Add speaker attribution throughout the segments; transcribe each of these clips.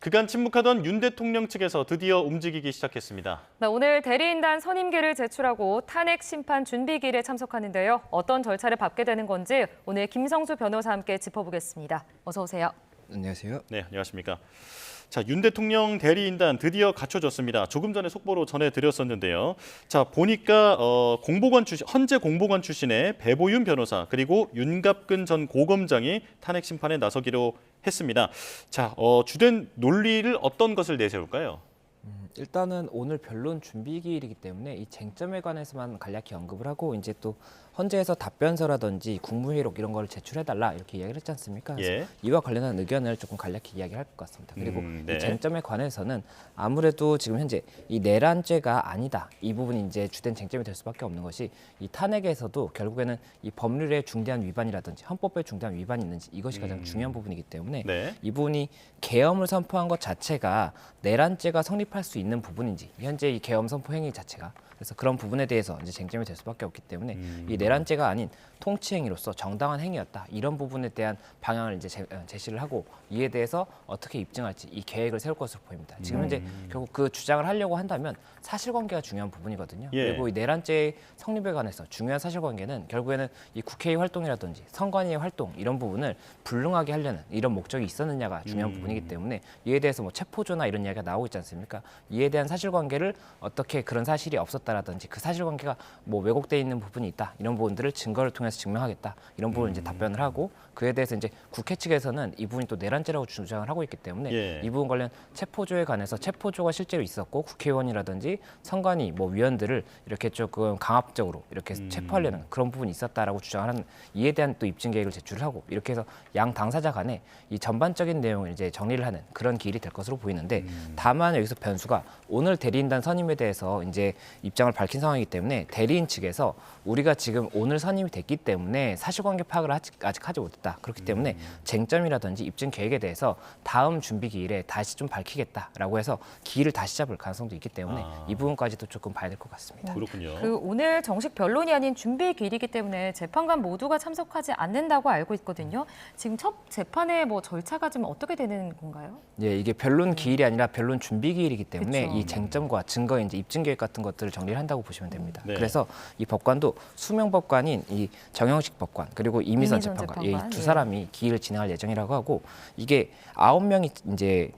Speaker 1: 그간 침묵하던 윤 대통령 측에서 드디어 움직이기 시작했습니다.
Speaker 2: 네, 오늘 대리인단 선임계를 제출하고 탄핵 심판 준비기일에 참석하는데요. 어떤 절차를 밟게 되는 건지 오늘 김성수 변호사와 함께 짚어보겠습니다. 어서 오세요.
Speaker 3: 안녕하세요.
Speaker 1: 네, 안녕하십니까. 자, 윤 대통령 대리인단 드디어 갖춰졌습니다. 조금 전에 속보로 전해드렸었는데요. 자, 보니까 헌재 공보관 출신의 배보윤 변호사 그리고 윤갑근 전 고검장이 탄핵 심판에 나서기로 했습니다. 자, 주된 논리를 어떤 것을 내세울까요?
Speaker 3: 일단은 오늘 변론 준비기일이기 때문에 이 쟁점에 관해서만 간략히 언급을 하고 이제 또 헌재에서 답변서라든지 국무회의록 이런 거를 제출해달라 이렇게 이야기를 했지 않습니까? 그래서
Speaker 1: 예.
Speaker 3: 이와 관련한 의견을 조금 간략히 이야기를 할 것 같습니다. 그리고
Speaker 1: 네.
Speaker 3: 이 쟁점에 관해서는 아무래도 지금 현재 이 내란죄가 아니다 이 부분이 이제 주된 쟁점이 될 수밖에 없는 것이 이 탄핵에서도 결국에는 이 법률의 중대한 위반이라든지 헌법의 중대한 위반이 있는지 이것이 가장 중요한 부분이기 때문에
Speaker 1: 네.
Speaker 3: 이 부분이 계엄을 선포한 것 자체가 내란죄가 성립할 수 있는 부분인지 현재 이 계엄 선포 행위 자체가 그래서 그런 부분에 대해서 이제 쟁점이 될 수밖에 없기 때문에 이 내란죄가 아닌 통치 행위로서 정당한 행위였다 이런 부분에 대한 방향을 이제 제시를 하고 이에 대해서 어떻게 입증할지 이 계획을 세울 것으로 보입니다. 지금 현재 결국 그 주장을 하려고 한다면 사실관계가 중요한 부분이거든요.
Speaker 1: 예.
Speaker 3: 그리고 이 내란죄 성립에 관해서 중요한 사실관계는 결국에는 이 국회의 활동이라든지 선관위의 활동 이런 부분을 불능하게 하려는 이런 목적이 있었느냐가 중요한 부분이기 때문에 이에 대해서 뭐 체포조나 이런 이야기가 나오고 있지 않습니까? 이에 대한 사실관계를 어떻게 그런 사실이 없었다라든지 그 사실관계가 뭐 왜곡돼 있는 부분이 있다 이런 부분들을 증거를 통해서 증명하겠다 이런 부분을 이제 답변을 하고 그에 대해서 이제 국회 측에서는 이 부분이 또 내란죄라고 주장을 하고 있기 때문에
Speaker 1: 예.
Speaker 3: 이 부분 관련 체포조에 관해서 체포조가 실제로 있었고 국회의원이라든지 선관위 뭐 위원들을 이렇게 조금 강압적으로 이렇게 체포하려는 그런 부분이 있었다라고 주장을 하는 이에 대한 또 입증 계획을 제출을 하고 이렇게 해서 양 당사자 간에 이 전반적인 내용을 이제 정리를 하는 그런 기일이 될 것으로 보이는데 다만 여기서 변수가 오늘 대리인단 선임에 대해서 이제 입장을 밝힌 상황이기 때문에 대리인 측에서 우리가 지금 오늘 선임이 됐기 때문에 사실관계 파악을 아직 하지 못했다. 그렇기 때문에 쟁점이라든지 입증 계획에 대해서 다음 준비 기일에 다시 좀 밝히겠다라고 해서 기일을 다시 잡을 가능성도 있기 때문에 이 부분까지도 조금 봐야 될 것 같습니다.
Speaker 1: 그렇군요.
Speaker 2: 그 오늘 정식 변론이 아닌 준비기일이기 때문에 재판관 모두가 참석하지 않는다고 알고 있거든요. 지금 첫 재판의 뭐 절차가 좀 어떻게 되는 건가요?
Speaker 3: 예, 이게 변론 기일이 아니라 변론 준비 기일이기 때문에
Speaker 2: 그쵸.
Speaker 3: 이 쟁점과 증거 이제 입증 계획 같은 것들을 정리를 한다고 보시면 됩니다.
Speaker 1: 네.
Speaker 3: 그래서 이 법관도 수명 법관인 이 정영식 법관 그리고 이미선 재판관 이 두
Speaker 2: 예.
Speaker 3: 사람이 기일을 진행할 예정이라고 하고 이게 9명이 이제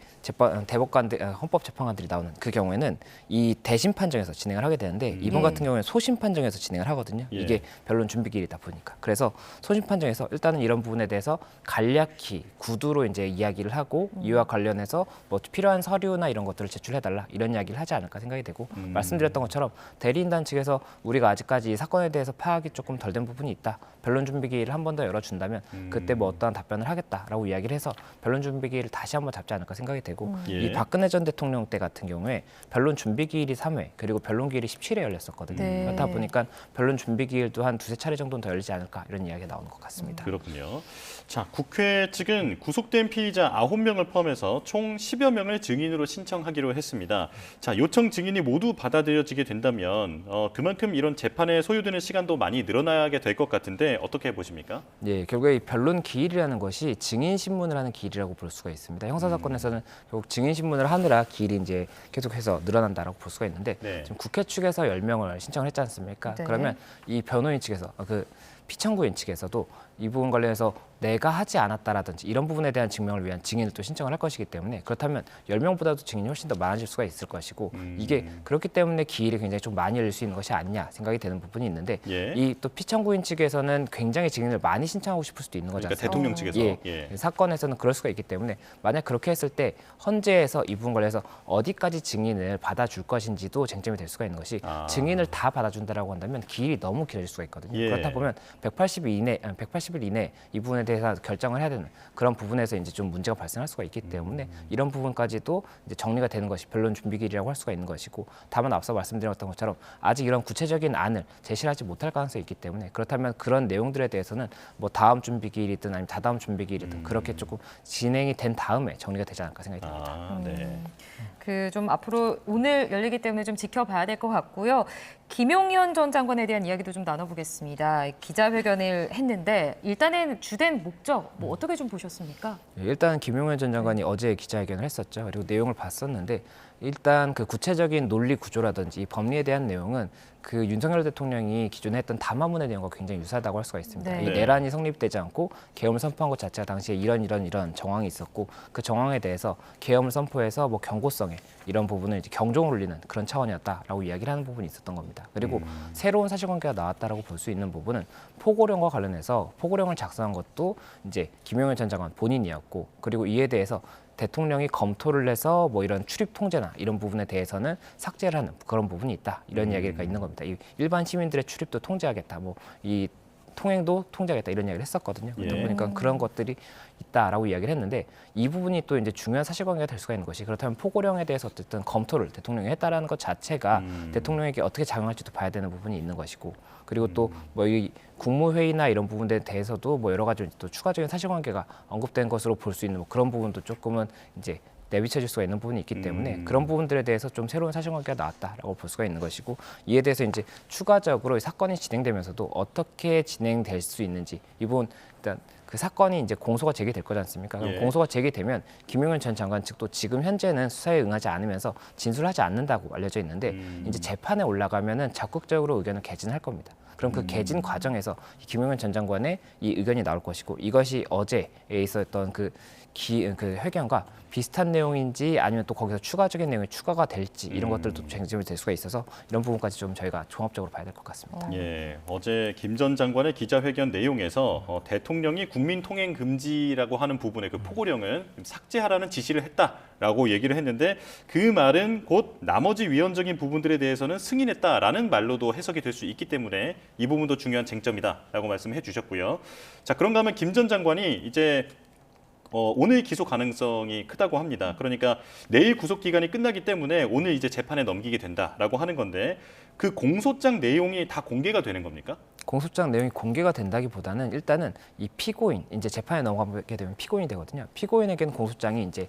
Speaker 3: 대법관들 헌법 재판관들이 나오는 그 경우에는 이 대심 판정에서 진행을 하게 되는데 이번 같은 경우에는 소심 판정에서 진행을 하거든요.
Speaker 1: 예.
Speaker 3: 이게 변론 준비 기일이다 보니까 그래서 소심 판정에서 일단은 이런 부분에 대해서 간략히 구두로 이제 이야기를 하고 이와 관련해서 뭐 필요한 서류나 이런 것들을 제출해달라 이런 이야기를 하지 않을까 생각이 되고 말씀드렸던 것처럼 대리인단 측에서 우리가 아직까지 이 사건에 대해서 파악이 조금 덜 된 부분이 있다. 변론 준비 기일을 한 번 더 열어준다면 그때 뭐 어떠한 답변을 하겠다라고 이야기를 해서 변론 준비 기일을 다시 한번 잡지 않을까 생각이 되고
Speaker 1: 예.
Speaker 3: 이 박근혜 전 대통령 때 같은 경우에 변론 준비 기일이 3회 그리고 변론 기일이 17회 열렸었거든요.
Speaker 2: 네.
Speaker 3: 그렇다 보니까 변론 준비 기일도 한 두세 차례 정도는 더 열리지 않을까 이런 이야기가 나오는 것 같습니다.
Speaker 1: 그렇군요. 자, 국회 측은 구속된 피의자 9명을 포함해서 총 10여 명을 증인으로 신청하기로 했습니다. 자, 요청 증인이 모두 받아들여지게 된다면 그만큼 이런 재판에 소요되는 시간도 많이 늘어나게 될 것 같은데 어떻게 보십니까?
Speaker 3: 예, 결국에 이 변론 기일이라는 것이 증인 신문을 하는 기일이라고 볼 수가 있습니다. 형사 사건에서는 결국 증인 신문을 하느라 기일이 이제 계속해서 늘어난다라고 볼 수가 있는데
Speaker 1: 네.
Speaker 3: 지금 국회 측에서 10명을 신청을 했지 않습니까?
Speaker 2: 네.
Speaker 3: 그러면 이 변호인 측에서 그 피청구인 측에서도 이 부분 관련해서 내가 하지 않았다라든지 이런 부분에 대한 증명을 위한 증인을 또 신청을 할 것이기 때문에 그렇다면 10명보다도 증인이 훨씬 더 많아질 수가 있을 것이고 이게 그렇기 때문에 기일이 굉장히 좀 많이 열릴 수 있는 것이 아니냐 생각이 되는 부분이 있는데
Speaker 1: 예.
Speaker 3: 이 또 피청구인 측에서는 굉장히 증인을 많이 신청하고 싶을 수도 있는 거지
Speaker 1: 그러니까
Speaker 3: 않습니까?
Speaker 1: 대통령 측에서.
Speaker 3: 예. 사건에서는 그럴 수가 있기 때문에 만약 그렇게 했을 때 헌재에서 이 부분 관련해서 어디까지 증인을 받아줄 것인지도 쟁점이 될 수가 있는 것이 증인을 다 받아준다라고 한다면 기일이 너무 길어질 수가 있거든요.
Speaker 1: 예.
Speaker 3: 그렇다 보면 180일 이내 이 부분에 대해서 결정을 해야 되는 그런 부분에서 이제 좀 문제가 발생할 수가 있기 때문에 이런 부분까지도 이제 정리가 되는 것이 변론 준비기일이라고 할 수가 있는 것이고 다만 앞서 말씀드렸던 것처럼 아직 이런 구체적인 안을 제시하지 못할 가능성이 있기 때문에 그렇다면 그런 내용들에 대해서는 뭐 다음 준비기일이든 아니면 다다음 준비기일이든 그렇게 조금 진행이 된 다음에 정리가 되지 않을까 생각이 듭니다.
Speaker 1: 아, 네.
Speaker 2: 그 좀 앞으로 오늘 열리기 때문에 좀 지켜봐야 될 것 같고요. 김용현 전 장관에 대한 이야기도 좀 나눠보겠습니다. 기자회견을 했는데 네, 일단은 주된 목적 뭐 어떻게 좀 보셨습니까?
Speaker 3: 일단 김용현 전 장관이 어제 기자회견을 했었죠. 그리고 내용을 봤었는데 일단 그 구체적인 논리 구조라든지 이 법리에 대한 내용은 그 윤석열 대통령이 기존에 했던 담화문의 내용과 굉장히 유사하다고 할 수가 있습니다.
Speaker 2: 네.
Speaker 3: 이 내란이 성립되지 않고 계엄을 선포한 것 자체가 당시에 이런 정황이 있었고 그 정황에 대해서 계엄을 선포해서 뭐 경고성에 이런 부분을 이제 경종을 울리는 그런 차원이었다라고 이야기를 하는 부분이 있었던 겁니다. 그리고 새로운 사실관계가 나왔다라고 볼 수 있는 부분은 포고령과 관련해서 포고령을 작성한 것도 이제 김용현 전 장관 본인이었고 그리고 이에 대해서 대통령이 검토를 해서 뭐 이런 출입 통제나 이런 부분에 대해서는 삭제를 하는 그런 부분이 있다 이런 이야기가 있는 겁니다. 이 일반 시민들의 출입도 통제하겠다, 뭐 이 통행도 통제하겠다 이런 이야기를 했었거든요. 그러다
Speaker 1: 예.
Speaker 3: 보니까 그런 것들이 있다라고 이야기를 했는데 이 부분이 또 이제 중요한 사실관계가 될 수가 있는 것이 그렇다면 포고령에 대해서 어쨌든 검토를 대통령이 했다라는 것 자체가 대통령에게 어떻게 작용할지도 봐야 되는 부분이 있는 것이고 그리고 또 뭐 이 국무회의나 이런 부분에 대해서도 뭐 여러 가지 또 추가적인 사실관계가 언급된 것으로 볼 수 있는 뭐 그런 부분도 조금은 이제 내비쳐질 수가 있는 부분이 있기 때문에 그런 부분들에 대해서 좀 새로운 사실관계가 나왔다라고 볼 수가 있는 것이고 이에 대해서 이제 추가적으로 사건이 진행되면서도 어떻게 진행될 수 있는지 이 부분 일단 그 사건이 이제 공소가 제기될 거지 않습니까? 그럼
Speaker 1: 예.
Speaker 3: 공소가 제기되면 김용현 전 장관 측도 지금 현재는 수사에 응하지 않으면서 진술하지 않는다고 알려져 있는데 이제 재판에 올라가면은 적극적으로 의견을 개진할 겁니다. 그럼 그 개진 과정에서 김용현 전 장관의 이 의견이 나올 것이고 이것이 어제에 있었던 그 회견과 비슷한 내용인지 아니면 또 거기서 추가적인 내용이 추가가 될지 이런 것들도 쟁점이 될 수가 있어서 이런 부분까지 좀 저희가 종합적으로 봐야 될 것 같습니다.
Speaker 1: 예, 어제 김 전 장관의 기자회견 내용에서 대통령이 국민 통행 금지라고 하는 부분의 그 포고령을 삭제하라는 지시를 했다라고 얘기를 했는데 그 말은 곧 나머지 위헌적인 부분들에 대해서는 승인했다라는 말로도 해석이 될 수 있기 때문에 이 부분도 중요한 쟁점이다라고 말씀해 주셨고요. 자, 그런가 하면 김 전 장관이 이제 오늘 기소 가능성이 크다고 합니다. 그러니까 내일 구속 기간이 끝나기 때문에 오늘 이제 재판에 넘기게 된다라고 하는 건데 그 공소장 내용이 다 공개가 되는 겁니까?
Speaker 3: 공소장 내용이 공개가 된다기보다는 일단은 이 피고인 이제 재판에 넘어가게 되면 피고인이 되거든요. 피고인에게는 공소장이 이제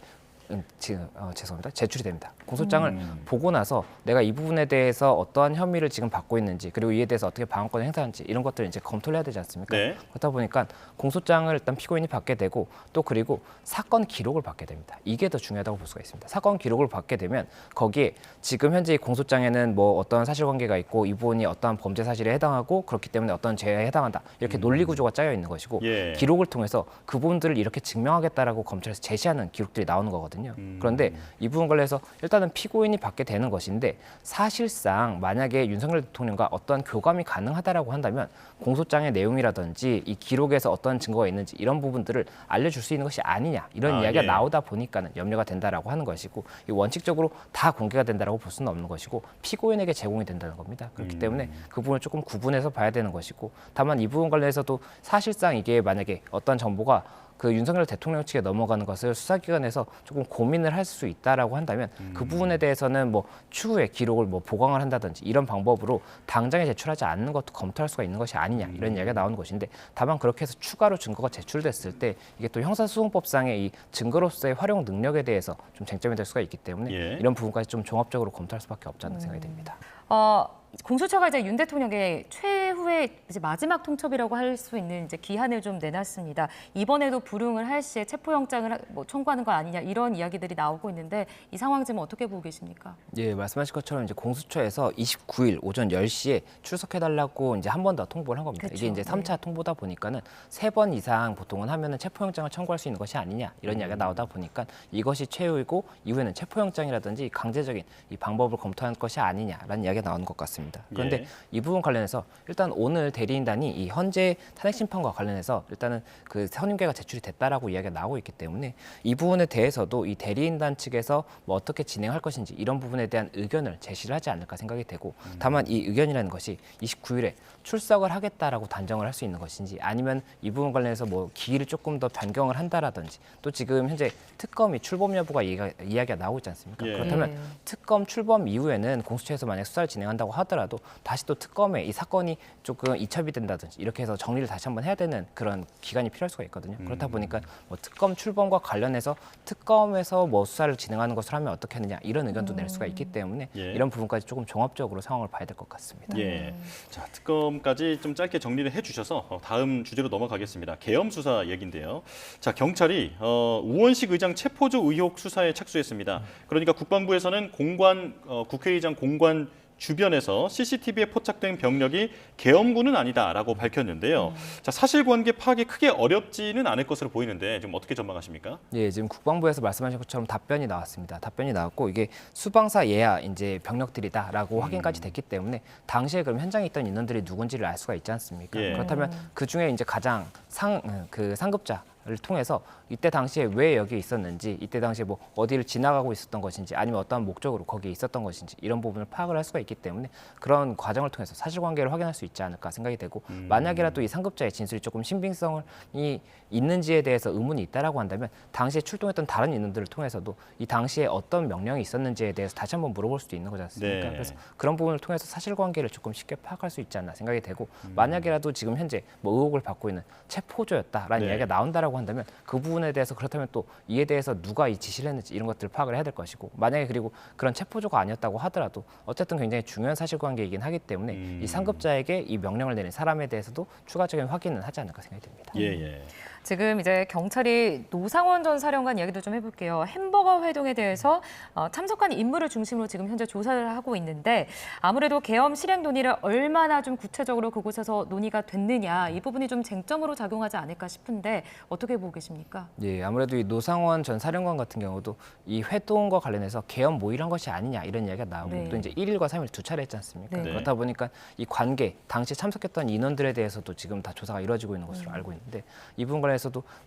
Speaker 3: 죄송합니다. 제출이 됩니다. 공소장을 보고 나서 내가 이 부분에 대해서 어떠한 혐의를 지금 받고 있는지 그리고 이에 대해서 어떻게 방어권을 행사하는지 이런 것들을 이제 검토를 해야 되지 않습니까?
Speaker 1: 네.
Speaker 3: 그렇다 보니까 공소장을 일단 피고인이 받게 되고 또 그리고 사건 기록을 받게 됩니다. 이게 더 중요하다고 볼 수가 있습니다. 사건 기록을 받게 되면 거기에 지금 현재 이 공소장에는 뭐 어떤 사실관계가 있고 이 부분이 어떠한 범죄 사실에 해당하고 그렇기 때문에 어떤 죄에 해당한다 이렇게 논리 구조가 짜여 있는 것이고
Speaker 1: 예.
Speaker 3: 기록을 통해서 그 부분들을 이렇게 증명하겠다라고 검찰에서 제시하는 기록들이 나오는 거거든요. 그런데 이 부분 관련해서 일단은 피고인이 받게 되는 것인데 사실상 만약에 윤석열 대통령과 어떤 교감이 가능하다라고 한다면 공소장의 내용이라든지 이 기록에서 어떤 증거가 있는지 이런 부분들을 알려줄 수 있는 것이 아니냐 이런 이야기가
Speaker 1: 예.
Speaker 3: 나오다 보니까는 염려가 된다라고 하는 것이고 이 원칙적으로 다 공개가 된다라고 볼 수는 없는 것이고 피고인에게 제공이 된다는 겁니다. 그렇기 때문에 그 부분을 조금 구분해서 봐야 되는 것이고 다만 이 부분 관련해서도 사실상 이게 만약에 어떤 정보가 그 윤석열 대통령 측에 넘어가는 것을 수사기관에서 조금 고민을 할 수 있다라고 한다면 그 부분에 대해서는 뭐 추후에 기록을 뭐 보강을 한다든지 이런 방법으로 당장에 제출하지 않는 것도 검토할 수가 있는 것이 아니냐 이런 이야기가 나오는 것인데 다만 그렇게 해서 추가로 증거가 제출됐을 때 이게 또 형사소송법상의 이 증거로서의 활용 능력에 대해서 좀 쟁점이 될 수가 있기 때문에
Speaker 1: 예.
Speaker 3: 이런 부분까지 좀 종합적으로 검토할 수밖에 없지 않는 생각이 듭니다.
Speaker 2: 공수처가 이제 윤 대통령의 최후의 이제 마지막 통첩이라고 할 수 있는 이제 기한을 좀 내놨습니다. 이번에도 불응을 할 시에 체포영장을 뭐 청구하는 거 아니냐 이런 이야기들이 나오고 있는데 이 상황 지금 어떻게 보고 계십니까?
Speaker 3: 예, 말씀하신 것처럼 이제 공수처에서 29일 오전 10시에 출석해달라고 이제 한 번 더 통보를 한 겁니다.
Speaker 2: 그렇죠.
Speaker 3: 이게 이제 3차 통보다 보니까는 3번 이상 보통은 하면은 체포영장을 청구할 수 있는 것이 아니냐 이런 이야기가 나오다 보니까 이것이 최후이고 이후에는 체포영장이라든지 강제적인 이 방법을 검토할 것이 아니냐라는 이야기가 나오는 것 같습니다. 그런데
Speaker 1: 예.
Speaker 3: 이 부분 관련해서 일단 오늘 대리인단이 이 현재 탄핵 심판과 관련해서 일단은 그 선임계가 제출이 됐다라고 이야기가 나오고 있기 때문에 이 부분에 대해서도 이 대리인단 측에서 뭐 어떻게 진행할 것인지 이런 부분에 대한 의견을 제시를 하지 않을까 생각이 되고 다만 이 의견이라는 것이 29일에 출석을 하겠다라고 단정을 할 수 있는 것인지 아니면 이 부분 관련해서 뭐 기일을 조금 더 변경을 한다라든지 또 지금 현재 특검이 출범 여부가 이야기가 나오고 있지 않습니까?
Speaker 1: 예.
Speaker 3: 그렇다면 특검 출범 이후에는 공수처에서 만약 수사를 진행한다고 하더라도 다시 또 특검에 이 사건이 조금 이첩이 된다든지 이렇게 해서 정리를 다시 한번 해야 되는 그런 기간이 필요할 수가 있거든요. 그렇다 보니까 뭐 특검 출범과 관련해서 특검에서 뭐 수사를 진행하는 것을 하면 어떻게 하느냐 이런 의견도 낼 수가 있기 때문에
Speaker 1: 예.
Speaker 3: 이런 부분까지 조금 종합적으로 상황을 봐야 될 것 같습니다.
Speaker 1: 예. 자, 특검까지 좀 짧게 정리를 해주셔서 다음 주제로 넘어가겠습니다. 계엄 수사 얘기인데요. 자, 경찰이 우원식 의장 체포조 의혹 수사에 착수했습니다. 그러니까 국방부에서는 국회의장 공관 주변에서 CCTV에 포착된 병력이 계엄군은 아니다라고 밝혔는데요. 자, 사실관계 파악이 크게 어렵지는 않을 것으로 보이는데 좀 어떻게 전망하십니까?
Speaker 3: 예, 지금 국방부에서 말씀하신 것처럼 답변이 나왔습니다. 답변이 나왔고 이게 수방사 예하 이제 병력들이다라고 확인까지 됐기 때문에 당시에 그럼 현장에 있던 인원들이 누군지를 알 수가 있지 않습니까?
Speaker 1: 예.
Speaker 3: 그렇다면 그 중에 이제 가장 상급자를 통해서 이때 당시에 왜 여기에 있었는지, 이때 당시에 뭐 어디를 지나가고 있었던 것인지, 아니면 어떠한 목적으로 거기에 있었던 것인지 이런 부분을 파악을 할 수가 있기 때문에 그런 과정을 통해서 사실관계를 확인할 수 있지 않을까 생각이 되고 만약이라도 이 상급자의 진술이 조금 신빙성이 있는지에 대해서 의문이 있다라고 한다면 당시에 출동했던 다른 인원들을 통해서도 이 당시에 어떤 명령이 있었는지에 대해서 다시 한번 물어볼 수도 있는 거지 않습니까?
Speaker 1: 네.
Speaker 3: 그래서 그런 부분을 통해서 사실관계를 조금 쉽게 파악할 수 있지 않나 생각이 되고 만약이라도 지금 현재 뭐 의혹을 받고 있는 체포조였다라는
Speaker 1: 네.
Speaker 3: 이야기가 나온다라고 한다면 그 부분에 대해서 그렇다면 또 이에 대해서 누가 이 지시를 했는지 이런 것들을 파악을 해야 될 것이고 만약에 그리고 그런 체포조가 아니었다고 하더라도 어쨌든 굉장히 중요한 사실관계이긴 하기 때문에 이 상급자에게 이 명령을 내린 사람에 대해서도 추가적인 확인은 하지 않을까 생각이 됩니다.
Speaker 1: 예, 예.
Speaker 2: 지금 이제 경찰이 노상원 전 사령관 이야기도 좀 해볼게요. 햄버거 회동에 대해서 참석한 인물을 중심으로 지금 현재 조사를 하고 있는데 아무래도 계엄 실행 논의를 얼마나 좀 구체적으로 그곳에서 논의가 됐느냐 이 부분이 좀 쟁점으로 작용하지 않을까 싶은데 어떻게 보고 계십니까?
Speaker 3: 예, 아무래도 이 노상원 전 사령관 같은 경우도 이 회동과 관련해서 계엄 모의를 한 것이 아니냐 이런 이야기가 나오고
Speaker 2: 네.
Speaker 3: 또 이제 1일과 3일 두 차례 했지 않습니까?
Speaker 2: 네.
Speaker 3: 그렇다 보니까 이 관계, 당시 참석했던 인원들에 대해서도 지금 다 조사가 이루어지고 있는 것으로 알고 있는데 이 부분 관련해서도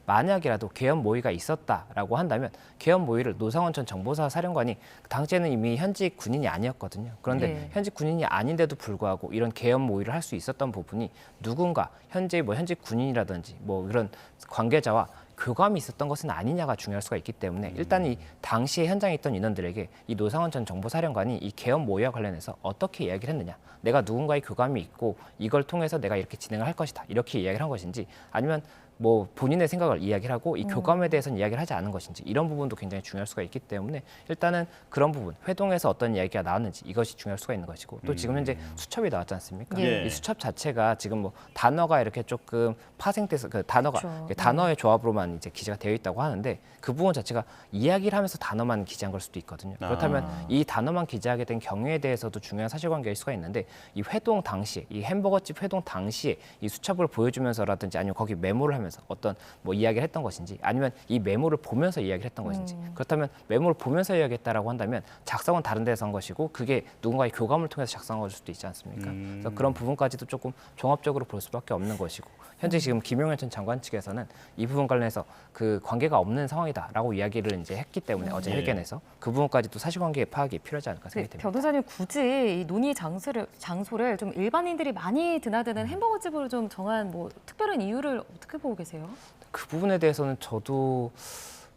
Speaker 3: 만약이라도 계엄 모의가 있었다라고 한다면 계엄 모의를 노상원 전 정보사 사령관이 당시에는 이미 현직 군인이 아니었거든요. 그런데
Speaker 2: 네.
Speaker 3: 현직 군인이 아닌데도 불구하고 이런 계엄 모의를 할 수 있었던 부분이 누군가 현재 뭐 현직 군인이라든지 뭐 이런 관계자와 교감이 있었던 것은 아니냐가 중요할 수가 있기 때문에 일단 이 당시에 현장에 있던 인원들에게 이 노상원 전 정보사령관이 이 계엄 모의와 관련해서 어떻게 이야기를 했느냐, 내가 누군가의 교감이 있고 이걸 통해서 내가 이렇게 진행을 할 것이다 이렇게 이야기를 한 것인지 아니면 뭐 본인의 생각을 이야기를 하고 이 교감에 대해서는 이야기를 하지 않은 것인지 이런 부분도 굉장히 중요할 수가 있기 때문에 일단은 그런 부분 회동에서 어떤 이야기가 나왔는지 이것이 중요할 수가 있는 것이고 또 지금 현재 수첩이 나왔지 않습니까?
Speaker 1: 예.
Speaker 3: 이 수첩 자체가 지금 뭐 단어가 이렇게 조금 파생돼서 그 단어가
Speaker 2: 그렇죠.
Speaker 3: 단어의 조합으로만 이제 기재가 되어 있다고 하는데 그 부분 자체가 이야기를 하면서 단어만 기재한 걸 수도 있거든요. 그렇다면 이 단어만 기재하게 된 경우에 대해서도 중요한 사실관계일 수가 있는데 이 회동 당시에 이 햄버거집 회동 당시에 이 수첩을 보여주면서라든지 아니면 거기 메모를 하면서 어떤 뭐 이야기를 했던 것인지 아니면 이 메모를 보면서 이야기를 했던 것인지 그렇다면 메모를 보면서 이야기했다라고 한다면 작성은 다른 데서 한 것이고 그게 누군가의 교감을 통해서 작성한 걸 수도 있지 않습니까? 그래서 그런 부분까지도 조금 종합적으로 볼 수밖에 없는 것이고 현재 지금 김용현 전 장관 측에서는 이 부분 관련해서 그 관계가 없는 상황이다라고 이야기를 이제 했기 때문에 어제
Speaker 1: 예.
Speaker 3: 회견에서 그 부분까지도 사실관계 파악이 필요하지 않을까
Speaker 2: 네,
Speaker 3: 생각이 됩니다.
Speaker 2: 변호사님 굳이 이 논의 장소를 좀 일반인들이 많이 드나드는 햄버거집으로 좀 정한 뭐 특별한 이유를 어떻게 보고 계세요?
Speaker 3: 그 부분에 대해서는 저도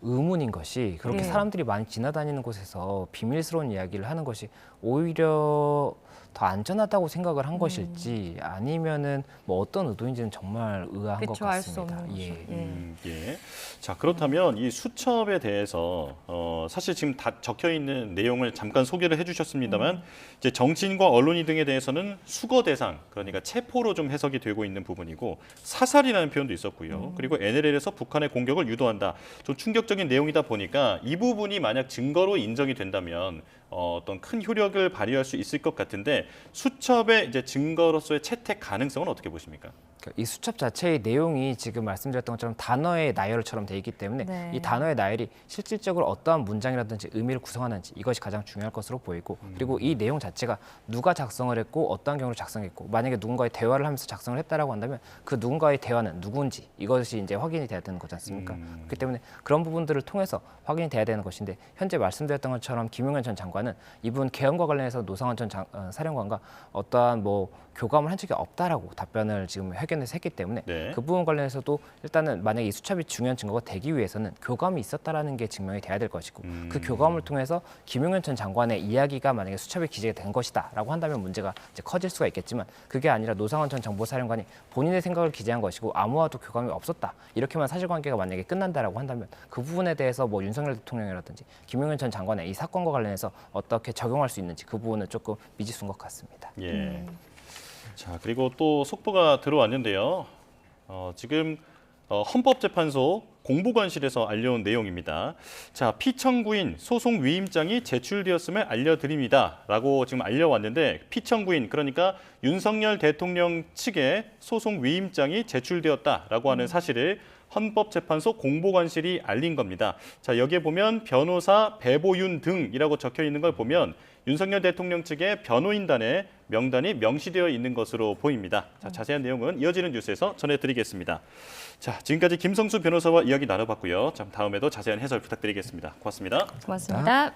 Speaker 3: 의문인 것이 그렇게
Speaker 2: 네.
Speaker 3: 사람들이 많이 지나다니는 곳에서 비밀스러운 이야기를 하는 것이 오히려 더 안전하다고 생각을 한 것일지 아니면은 뭐 어떤 의도인지는 정말 의아한 것
Speaker 2: 그쵸, 알 수
Speaker 3: 같습니다.
Speaker 2: 없는
Speaker 3: 예.
Speaker 2: 거죠. 예.
Speaker 1: 예. 자, 그렇다면 이 수첩에 대해서 사실 지금 다 적혀 있는 내용을 잠깐 소개를 해주셨습니다만 이제 정치인과 언론인 등에 대해서는 수거 대상, 그러니까 체포로 좀 해석이 되고 있는 부분이고 사살이라는 표현도 있었고요. 그리고 NLL에서 북한의 공격을 유도한다. 좀 충격적인 내용이다 보니까 이 부분이 만약 증거로 인정이 된다면 어떤 큰 효력을 발휘할 수 있을 것 같은데 수첩의 이제 증거로서의 채택 가능성은 어떻게 보십니까?
Speaker 3: 이 수첩 자체의 내용이 지금 말씀드렸던 것처럼 단어의 나열처럼 돼 있기 때문에
Speaker 2: 네.
Speaker 3: 이 단어의 나열이 실질적으로 어떠한 문장이라든지 의미를 구성하는지 이것이 가장 중요할 것으로 보이고 그리고 이 내용 자체가 누가 작성을 했고 어떠한 경우로 작성했고 만약에 누군가의 대화를 하면서 작성을 했다라고 한다면 그 누군가의 대화는 누구인지 이것이 이제 확인이 돼야 되는 거지 않습니까? 그렇기 때문에 그런 부분들을 통해서 확인이 돼야 되는 것인데 현재 말씀드렸던 것처럼 김용현 전 장관은 이분 계엄과 관련해서 노상원 전 사령관과 어떠한 뭐 교감을 한 적이 없다라고 답변을 지금 회견 회견에서 했기 때문에
Speaker 1: 네.
Speaker 3: 그 부분 관련해서도 일단은 만약에 이 수첩이 중요한 증거가 되기 위해서는 교감이 있었다라는 게 증명이 돼야 될 것이고 그 교감을 통해서 김용현 전 장관의 이야기가 만약에 수첩에 기재가 된 것이다라고 한다면 문제가 이제 커질 수가 있겠지만 그게 아니라 노상원 전 정보사령관이 본인의 생각을 기재한 것이고 아무와도 교감이 없었다 이렇게만 사실관계가 만약에 끝난다라고 한다면 그 부분에 대해서 뭐 윤석열 대통령이라든지 김용현 전 장관의 이 사건과 관련해서 어떻게 적용할 수 있는지 그 부분은 조금 미지수인 것 같습니다.
Speaker 1: 예. 자, 그리고 또 속보가 들어왔는데요. 지금 헌법재판소 공보관실에서 알려온 내용입니다. 자, 피청구인 소송 위임장이 제출되었음을 알려드립니다라고 지금 알려왔는데 피청구인 그러니까 윤석열 대통령 측에 소송 위임장이 제출되었다라고 하는 사실을 헌법재판소 공보관실이 알린 겁니다. 자, 여기에 보면 변호사 배보윤 등이라고 적혀 있는 걸 보면 윤석열 대통령 측의 변호인단의 명단이 명시되어 있는 것으로 보입니다. 자, 자세한 내용은 이어지는 뉴스에서 전해드리겠습니다. 자, 지금까지 김성수 변호사와 이야기 나눠봤고요. 다음에도 자세한 해설 부탁드리겠습니다. 고맙습니다.
Speaker 2: 고맙습니다.